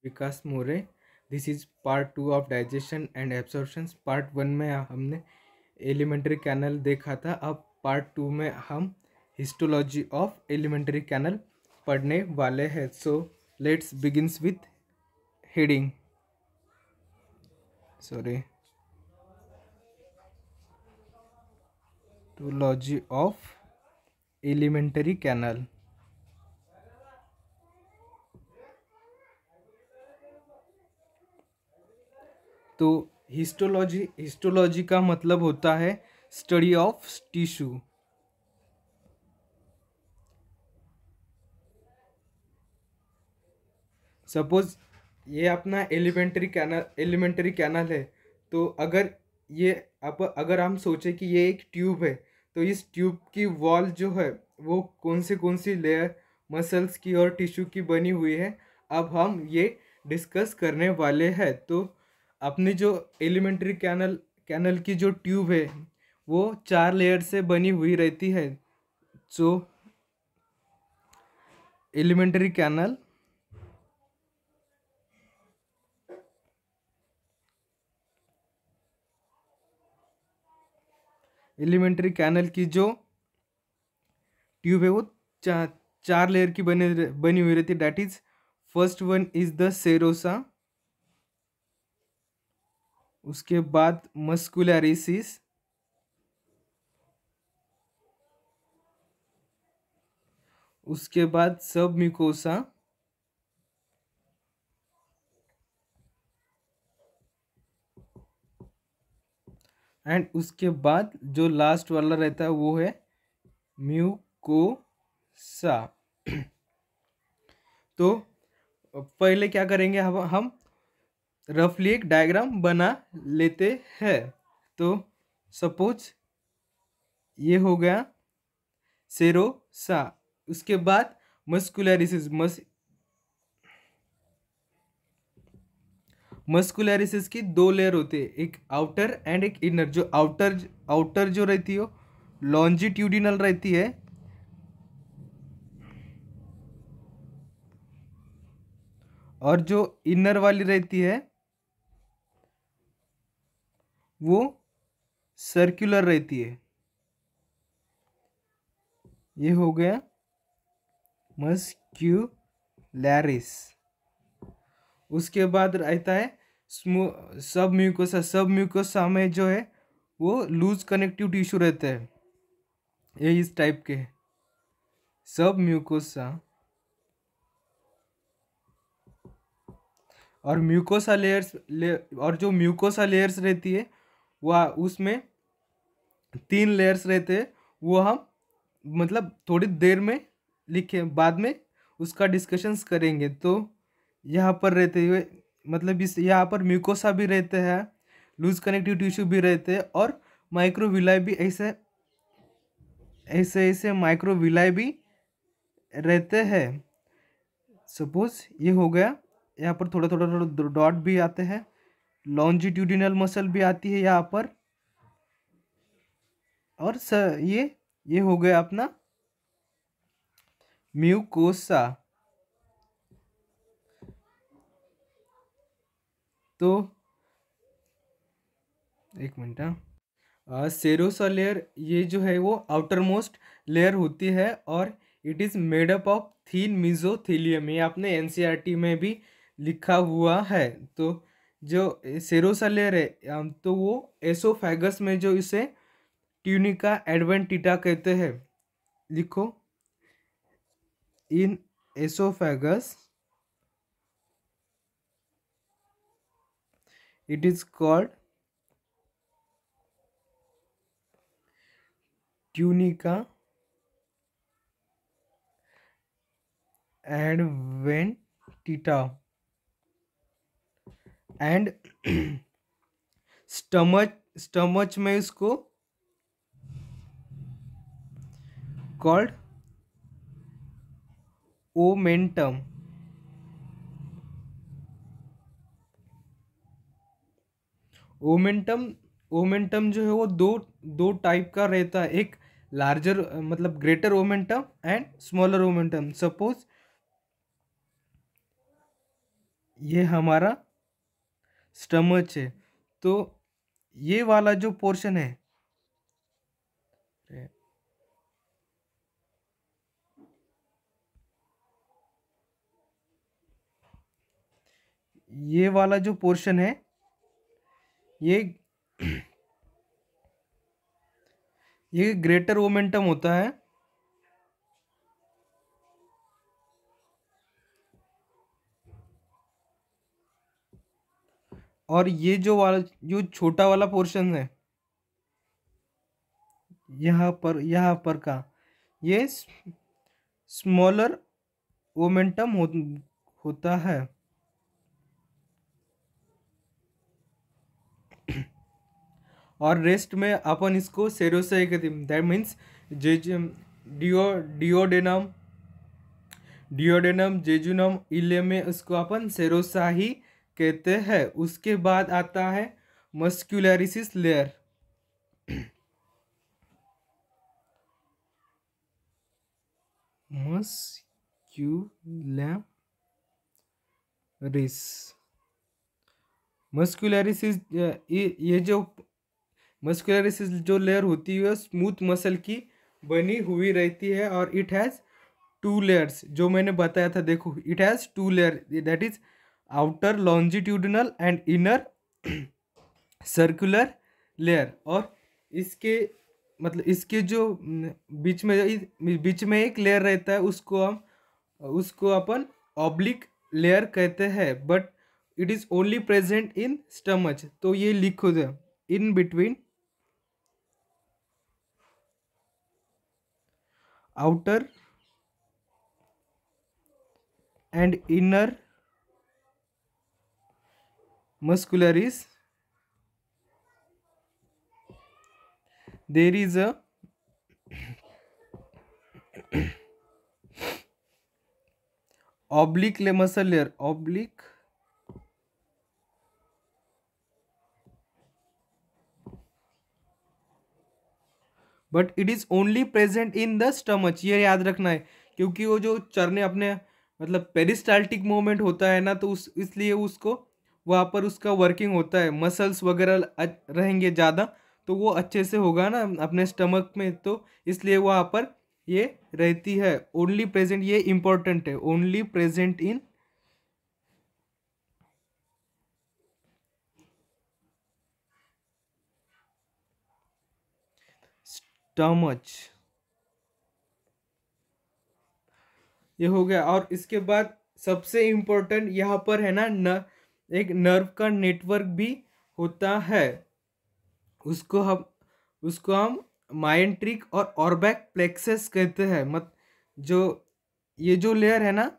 Vikas more. This is part 2 of digestion and absorption. Part 1 में हमने alimentary canal देखा था। अब पार्ट 2 में हम हिस्टोलॉजी ऑफ एलिमेंट्री कैनल पढ़ने वाले हैं। So let's begins with heading. Sorry, histology of alimentary canal. तो हिस्टोलॉजी का मतलब होता है स्टडी ऑफ टिश्यू। सपोज ये अपना एलिमेंट्री कैनल है। तो अगर हम सोचे कि ये एक ट्यूब है, तो इस ट्यूब की वॉल जो है वो कौन सी लेयर मसल्स की और टिश्यू की बनी हुई है, अब हम ये डिस्कस करने वाले हैं। तो अपनी जो एलिमेंट्री कैनल की जो ट्यूब है वो 4 लेयर से बनी हुई रहती है। सो एलिमेंट्री कैनल की जो ट्यूब है वो चार लेयर की बनी हुई रहती है। That is first one is the serosa, उसके बाद मस्कुलरिसिस, उसके बाद सब म्यूकोसा, एंड उसके बाद जो लास्ट वाला रहता है वो है म्यूकोसा। तो पहले क्या करेंगे, हम रफली एक डायग्राम बना लेते हैं। तो सपोज ये हो गया सेरोसा, उसके बाद मस्कुलरिसिस। मस्कुलरिसिस की 2 लेयर होते हैं, एक आउटर एंड एक इनर। जो आउटर जो रहती है लॉन्जिट्यूडिनल रहती है, और जो इनर वाली रहती है वो सर्कुलर रहती है। ये हो गया मस्क्यूलरिस। उसके बाद रहता है सब म्यूकोसा में जो है वो लूज कनेक्टिव टिश्यू रहते हैं, ये इस टाइप के सब म्यूकोसा। और जो म्यूकोसा लेयर्स रहती है वह उसमें 3 लेयर्स रहते हैं। वो हम मतलब थोड़ी देर में लिखे, बाद में उसका डिस्कशंस करेंगे। तो यहाँ पर रहते हुए मतलब इस यहाँ पर म्यूकोसा भी रहते हैं, लूज कनेक्टिव टिश्यू भी रहते हैं, और माइक्रोविलाई भी ऐसे माइक्रोविलाई भी रहते हैं। सपोज ये हो गया, यहाँ पर थोड़ा थोड़ा थोड़ा डॉट भी आते हैं, लॉन्जिट्यूडिनल मसल भी आती है यहाँ पर। और ये हो गया अपना म्यूकोसा। तो एक मिनट, सेरोसा लेयर ये जो है वो आउटर मोस्ट लेयर होती है, और it is made up of thin mesothelium. ये आपने एनसीईआरटी में भी लिखा हुआ है। तो जो सेरोसा लेयर है तो वो एसोफेगस में जो इसे ट्यूनिका एडवेंटिटा कहते हैं। लिखो, in oesophagus it is called tunica adventita, and stomach में इसको कॉल्ड ओमेंटम। ओमेंटम जो है वो दो टाइप का रहता है, एक लार्जर मतलब greater omentum and smaller omentum. Suppose ये हमारा स्टमच है। तो ये वाला जो पोर्शन है, ये वाला जो पोर्शन है, ये ये ग्रेटर ओमेंटम होता है। और ये जो छोटा वाला पोर्शन है, यहाँ पर का, ये स्मॉलर मोमेंटम होता है। और रेस्ट में अपन इसको सेरोसा कहते हैं। दैट मीन्स जे डिओ डिओडेनम डिओडेनम जेजुनम इले में उसको अपन सेरोसा ही कहते हैं। उसके बाद आता है मस्कुलरिसिस लेयर। मस्क्यूलरिस मस्कुलरिसिस ये जो मस्कुलरिसिस जो लेयर होती है स्मूथ मसल की बनी हुई रहती है। और इट हैज़ टू लेयर्स, जो मैंने बताया था। देखो, it has two layer, that is outer longitudinal and inner circular layer. और इसके मतलब इसके जो बीच में एक लेयर रहता है, उसको अपन ऑब्लिक लेयर कहते हैं। But it is only present in stomach. तो ये लिखो दे, in between outer and inner muscularis there is a oblique muscle layer, oblique but it is only present in the stomach. ये याद रखना है, क्योंकि वो जो चरने अपने मतलब पेरिस्टाल्टिक मूवमेंट होता है ना, तो इसलिए उसको वहाँ पर उसका वर्किंग होता है, मसल्स वगैरह रहेंगे ज़्यादा, तो वो अच्छे से होगा ना अपने स्टमक में। तो इसलिए वहाँ पर ये रहती है ओनली प्रेजेंट। ये इम्पोर्टेंट है, ओनली प्रेजेंट इन स्टमच। ये हो गया। और इसके बाद सबसे इम्पोर्टेंट यहाँ पर है ना, एक नर्व का नेटवर्क भी होता है। उसको हम उसको हम माइंट्रिक और ऑर्बैक प्लेक्सस कहते हैं। जो ये जो लेयर है ना,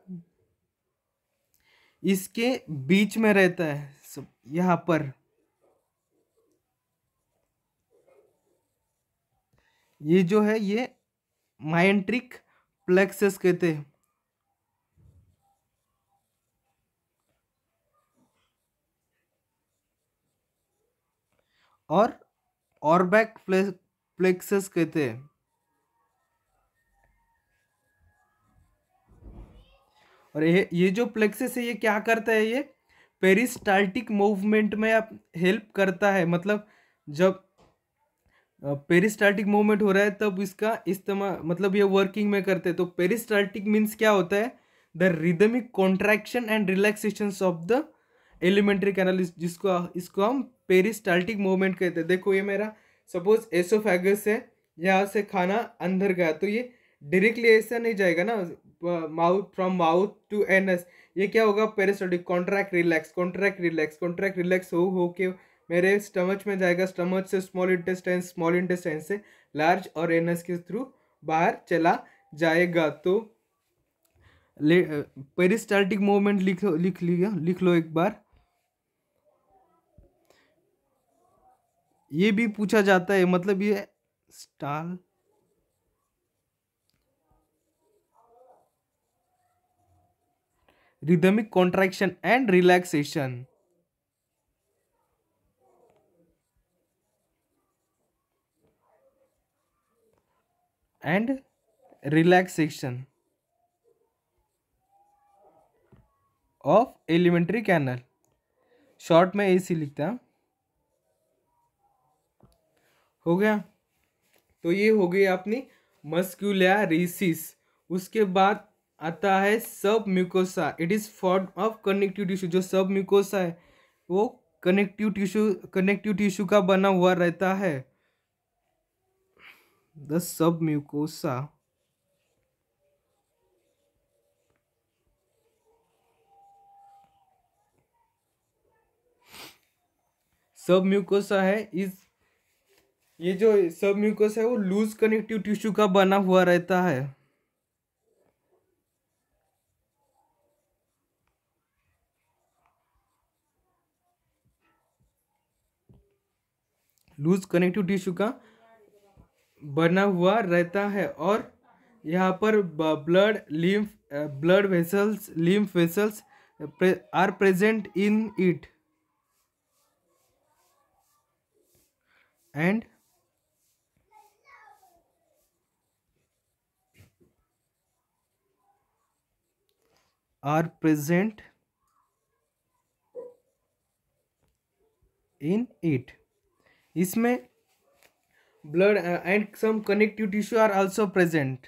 इसके बीच में रहता है सब यहाँ पर। ये जो है, ये माइंट्रिक प्लेक्सस कहते हैं। और ऑर्बैक प्लेक्सस कहते हैं। और ये जो प्लेक्सस है, ये क्या करता है, ये पेरिस्टाल्टिक मूवमेंट में आप हेल्प करता है। मतलब जब पेरिस्टाल्टिक मूवमेंट हो रहा है, तब इसका इस्तेमाल मतलब ये वर्किंग में करते हैं। तो पेरिस्टाल्टिक मीन्स क्या होता है, the rhythmic contraction and relaxation of the alimentary canal, जिसको इसको हम पेरिस्टाल्टिक मूवमेंट कहते हैं। देखो, ये मेरा सपोज एसोफेगस है, यहाँ से खाना अंदर गया, तो ये डायरेक्टली ऐसा नहीं जाएगा ना, mouth from mouth to anus. ये क्या होगा, peristaltic contract relax contract relax contract relax हो के मेरे स्टमच में जाएगा। स्टमच से स्मॉल इंटेस्टाइन से लार्ज और एनस के थ्रू बाहर चला जाएगा। तो पेरिस्टाल्टिक मूवमेंट लिख लो एक बार। ये भी पूछा जाता है, मतलब ये स्टाल rhythmic contraction and relaxation and relaxation of alimentary canal, short में ऐसे लिखता है। हो गया। तो ये हो गई अपनी मस्कुलरिसिस। उसके बाद आता है सब mucosa. It is form of connective tissue. जो सब म्यूकोसा है वो कनेक्टिव टिश्यू का बना हुआ रहता है। द सब म्यूकोसा सब म्यूकोसा है इस ये जो सब म्यूकोसा है वो लूज कनेक्टिव टिश्यू का बना हुआ रहता है। लूज कनेक्टिव टिश्यू का बना हुआ रहता है। और यहाँ पर blood vessels lymph vessels are present in it and are present in it. इसमें blood and some connective tissue are also present.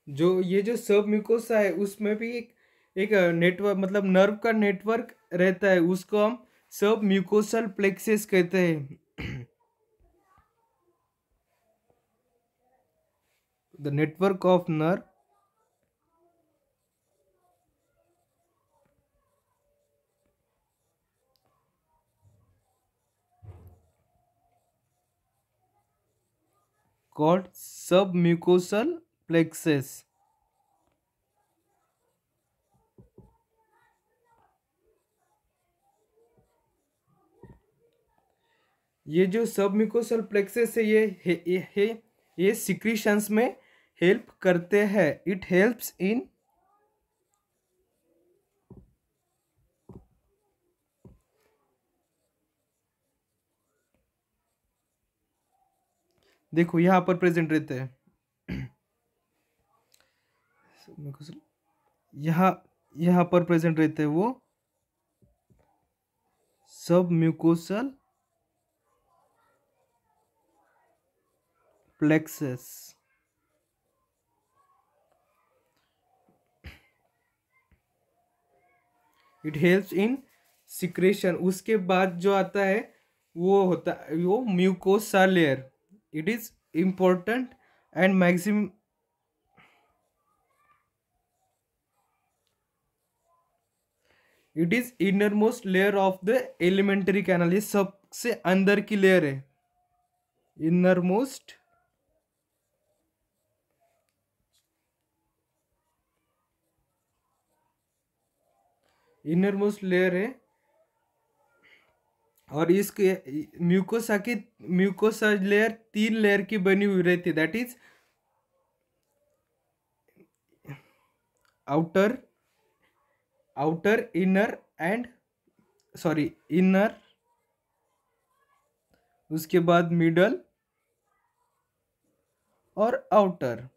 जो ये जो सब म्यूकोसा है उसमें भी एक नेटवर्क मतलब नर्व का नेटवर्क रहता है, उसको हम सब म्यूकोसल प्लेक्सेस कहते हैं। The network of nerve called submucosal plexus। ये जो सबम्यूकोसल प्लेक्सेस है ये सिक्रीशंस में हेल्प करते हैं। इट हेल्प्स इन देखो यहाँ पर प्रेजेंट रहते हैं। यहाँ यहाँ पर प्रेजेंट रहते हैं वो सब mucosal plexuses. It helps in secretion. उसके बाद जो आता है वो mucosa layer. It is important and maximum it is inner most layer of the alimentary canal. ये सबसे अंदर की लेयर है, इनर मोस्ट लेयर है। और इसके म्यूकोसा लेयर 3 लेयर की बनी हुई रहती है। That is outer inner and inner, उसके बाद मिडल और आउटर।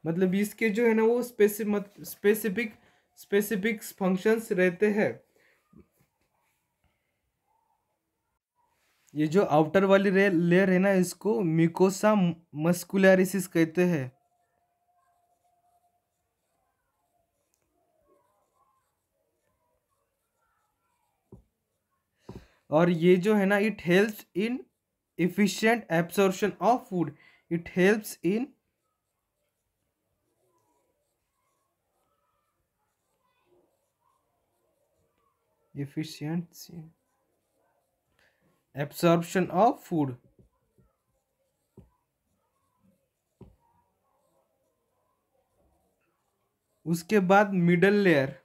मतलब इसके जो है ना वो स्पेसिफिक फंक्शंस रहते हैं। ये जो आउटर वाली लेयर है ना इसको म्यूकोसा मस्कुलरिसिस कहते हैं। और ये जो है ना it helps in efficient absorption of food। it helps in efficiency absorption of food। उसके बाद मिडल लेयर।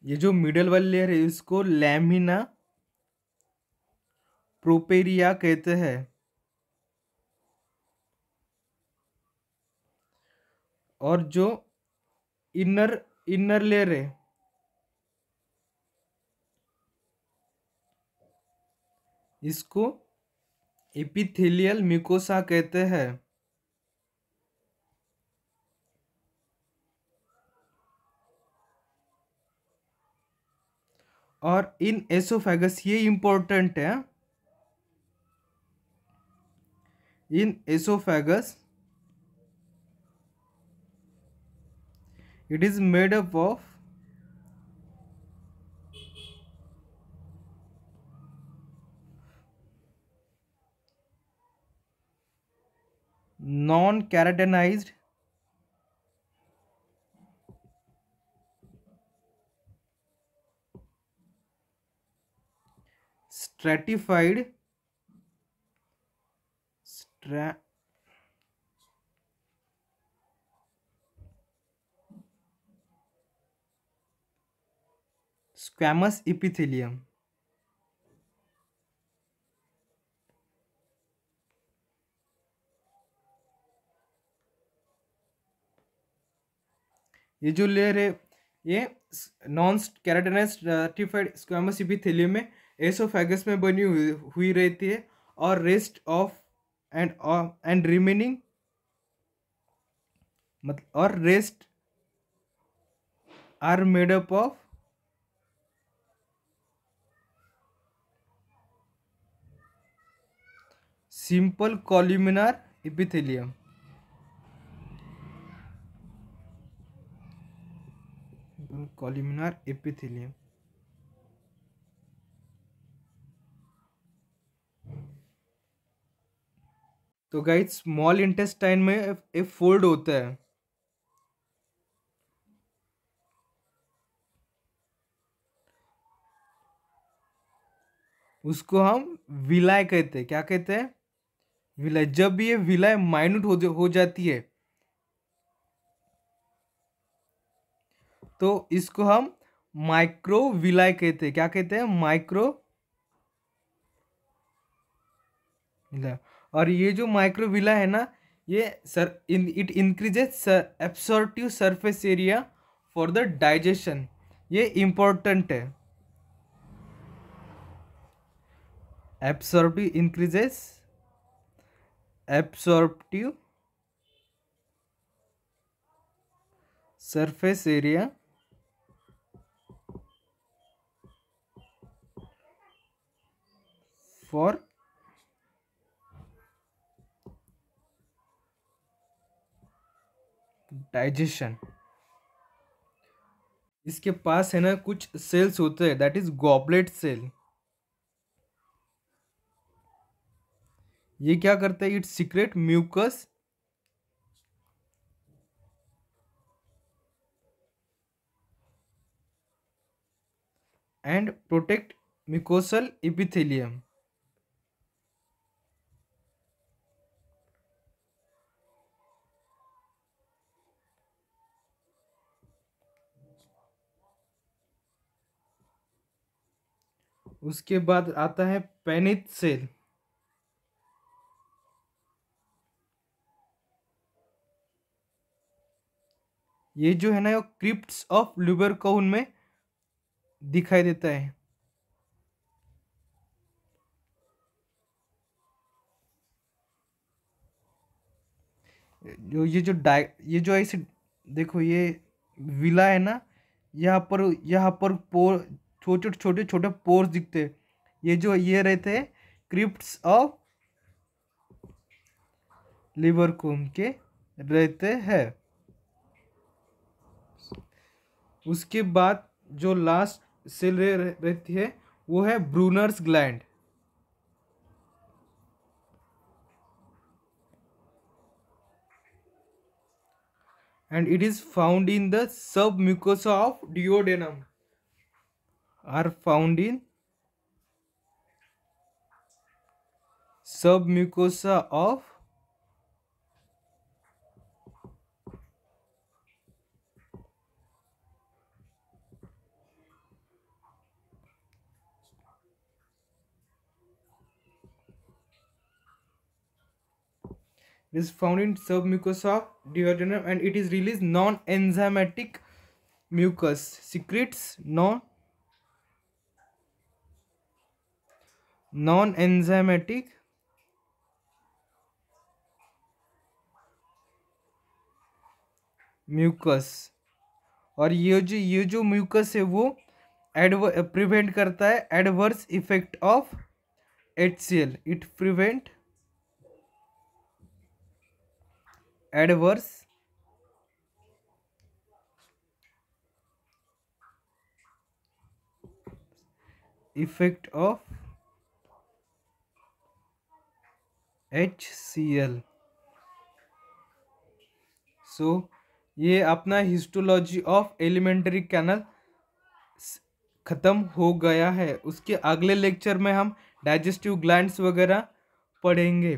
ये जो मिडल वाली लेयर है इसको लैमिना प्रोपेरिया कहते हैं। और जो इनर इनर लेयर है, इसको एपिथेलियल म्यूकोसा कहते हैं। और इन एसोफेगस, ये इंपॉर्टेंट है, इन oesophagus it is made up of non-keratinized stratified squamous epithelium। ये जो लेयर है, ये नॉन कैराटिनाइज्ड स्ट्रैटिफाइड स्क्वैमस एपिथेलियम में एसोफेगस में बनी हुई रहती है। और रेस्ट ऑफ एंड रिमेनिंग, मतलब और rest are made up of simple columnar epithelium. Columnar epithelium. तो गाइस, स्मॉल इंटेस्टाइन में एक फोल्ड होता है, उसको हम विलाय कहते हैं। क्या कहते हैं? विलाय। जब ये विलाय माइन्यूट हो जाती है, तो इसको हम माइक्रो विलाय कहते हैं। क्या कहते हैं? Micro villi. और ये जो माइक्रो विलाय है ना, ये it increases absorptive surface area for the digestion. ये इंपॉर्टेंट है। Absorptive increases absorptive surface area for digestion। इसके पास है ना कुछ सेल्स होते हैं, दैट इज गॉबलेट सेल। ये क्या करते हैं? It secrete mucus and protect mucosal epithelium. उसके बाद आता है पेनिथ सेल। ये जो है ना, क्रिप्ट्स ऑफ ल्यूबरकाउन में दिखाई देता है। ये जो ऐसे देखो, ये विला है ना, यहाँ पर पोर, छोटे छोटे छोटे पोर्स दिखते हैं। ये रहते हैं क्रिप्ट्स ऑफ लिवरकून के रहते हैं। उसके बाद जो लास्ट सेल रहती है, वो है Brunner's gland. and it is found in the submucosa of duodenum, are found in submucosa of It is found in submucosa of duodenum and it is released non-enzymatic mucus secretes non-enzymatic mucus. और ये जो mucus है वो prevent करता है adverse effect of HCl। It prevent adverse effect of HCl। So ये अपना histology of alimentary canal ख़त्म हो गया है। उसके अगले लेक्चर में हम डाइजेस्टिव ग्लैंड्स वगैरह पढ़ेंगे।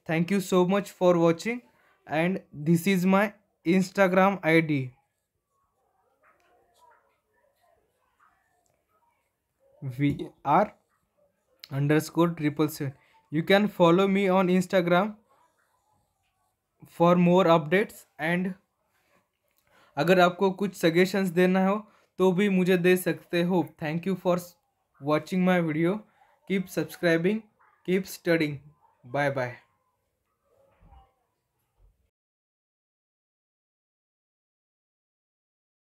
Thank you so much for watching and this is my Instagram ID VR_777। You can follow me on Instagram for more updates and अगर आपको कुछ सजेशंस देना हो तो भी मुझे दे सकते हो। Thank you for watching my video. Keep subscribing, keep studying. Bye bye.